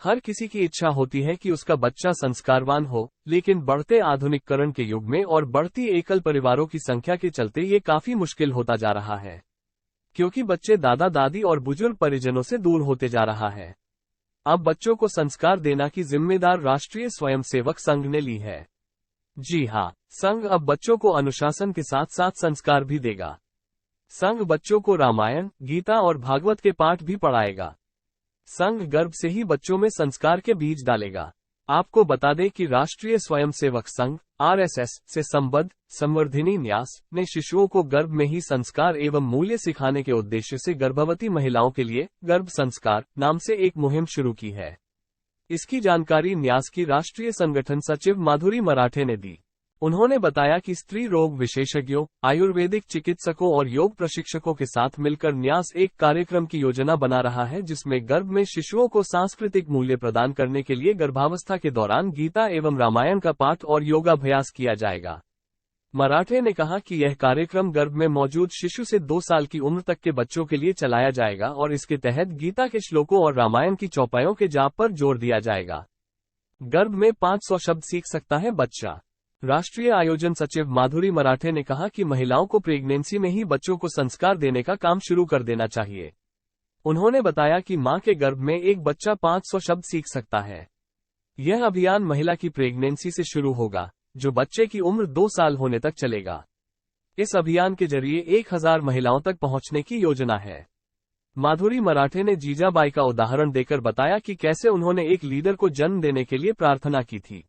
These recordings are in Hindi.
हर किसी की इच्छा होती है कि उसका बच्चा संस्कारवान हो, लेकिन बढ़ते आधुनिकीकरण के युग में और बढ़ती एकल परिवारों की संख्या के चलते ये काफी मुश्किल होता जा रहा है, क्योंकि बच्चे दादा दादी और बुजुर्ग परिजनों से दूर होते जा रहा है। अब बच्चों को संस्कार देना की जिम्मेदार राष्ट्रीय स्वयंसेवक संघ ने ली है। जी हाँ, संघ अब बच्चों को अनुशासन के साथ साथ संस्कार भी देगा। संघ बच्चों को रामायण, गीता और भागवत के पाठ भी पढ़ाएगा। संघ गर्भ से ही बच्चों में संस्कार के बीज डालेगा। आपको बता दें कि राष्ट्रीय स्वयंसेवक संघ आरएसएस से संबद्ध संवर्धिनी न्यास ने शिशुओं को गर्भ में ही संस्कार एवं मूल्य सिखाने के उद्देश्य से गर्भवती महिलाओं के लिए गर्भ संस्कार नाम से एक मुहिम शुरू की है। इसकी जानकारी न्यास की राष्ट्रीय संगठन सचिव माधुरी मराठे ने दी। उन्होंने बताया कि स्त्री रोग विशेषज्ञों, आयुर्वेदिक चिकित्सकों और योग प्रशिक्षकों के साथ मिलकर न्यास एक कार्यक्रम की योजना बना रहा है, जिसमें गर्भ में शिशुओं को सांस्कृतिक मूल्य प्रदान करने के लिए गर्भावस्था के दौरान गीता एवं रामायण का पाठ और योगाभ्यास किया जाएगा। मराठे ने कहा कि यह कार्यक्रम गर्भ में मौजूद शिशु से 2 साल की उम्र तक के बच्चों के लिए चलाया जाएगा और इसके तहत गीता के श्लोकों और रामायण की चौपाइयों के जाप पर जोर दिया जाएगा। गर्भ में 500 शब्द सीख सकता है बच्चा। राष्ट्रीय आयोजन सचिव माधुरी मराठे ने कहा कि महिलाओं को प्रेगनेंसी में ही बच्चों को संस्कार देने का काम शुरू कर देना चाहिए। उन्होंने बताया कि मां के गर्भ में एक बच्चा 500 शब्द सीख सकता है। यह अभियान महिला की प्रेगनेंसी से शुरू होगा, जो बच्चे की उम्र 2 साल होने तक चलेगा। इस अभियान के जरिए 1000 महिलाओं तक पहुंचने की योजना है। माधुरी मराठे ने जीजाबाई का उदाहरण देकर बताया कि कैसे उन्होंने एक लीडर को जन्म देने के लिए प्रार्थना की थी।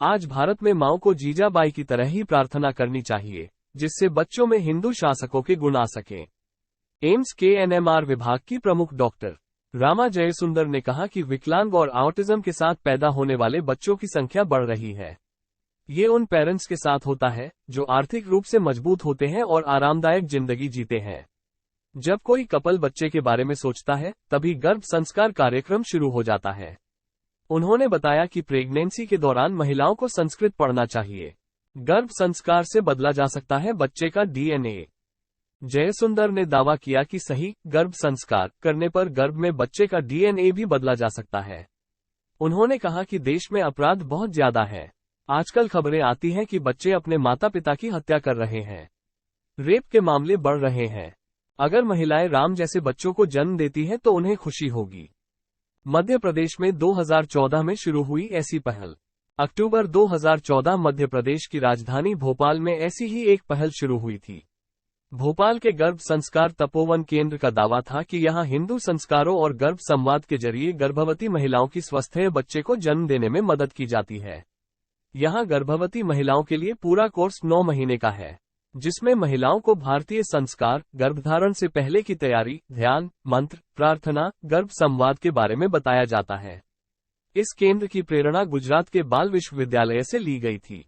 आज भारत में माओं को जीजाबाई की तरह ही प्रार्थना करनी चाहिए, जिससे बच्चों में हिंदू शासकों के गुण आ सकें। एम्स के एनएमआर विभाग की प्रमुख डॉक्टर रामा जयसुंदर ने कहा कि विकलांग और ऑटिज्म के साथ पैदा होने वाले बच्चों की संख्या बढ़ रही है। ये उन पेरेंट्स के साथ होता है जो आर्थिक रूप से मजबूत होते हैं और आरामदायक जिंदगी जीते हैं। जब कोई कपल बच्चे के बारे में सोचता है, तभी गर्भ संस्कार कार्यक्रम शुरू हो जाता है। उन्होंने बताया कि प्रेगनेंसी के दौरान महिलाओं को संस्कृत पढ़ना चाहिए। गर्भ संस्कार से बदला जा सकता है बच्चे का डीएनए। जयसुंदर ने दावा किया कि सही गर्भ संस्कार करने पर गर्भ में बच्चे का डीएनए भी बदला जा सकता है। उन्होंने कहा कि देश में अपराध बहुत ज्यादा है। आजकल खबरें आती हैं कि बच्चे अपने माता पिता की हत्या कर रहे हैं। रेप के मामले बढ़ रहे हैं। अगर महिलाएं राम जैसे बच्चों को जन्म देती हैं तो उन्हें खुशी होगी। मध्य प्रदेश में 2014 में शुरू हुई ऐसी पहल। अक्टूबर 2014 मध्य प्रदेश की राजधानी भोपाल में ऐसी ही एक पहल शुरू हुई थी। भोपाल के गर्भ संस्कार तपोवन केंद्र का दावा था कि यहां हिंदू संस्कारों और गर्भ संवाद के जरिए गर्भवती महिलाओं की स्वस्थ बच्चे को जन्म देने में मदद की जाती है। यहां गर्भवती महिलाओं के लिए पूरा कोर्स 9 महीने का है, जिसमें महिलाओं को भारतीय संस्कार, गर्भधारण से पहले की तैयारी, ध्यान, मंत्र, प्रार्थना, गर्भ संवाद के बारे में बताया जाता है। इस केंद्र की प्रेरणा गुजरात के बाल विश्वविद्यालय से ली गई थी।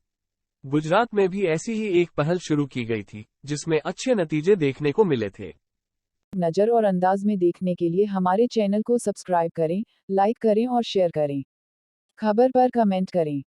गुजरात में भी ऐसी ही एक पहल शुरू की गई थी, जिसमें अच्छे नतीजे देखने को मिले थे। नजर और अंदाज में देखने के लिए हमारे चैनल को सब्सक्राइब करें, लाइक करें और शेयर करें। खबर पर कमेंट करें।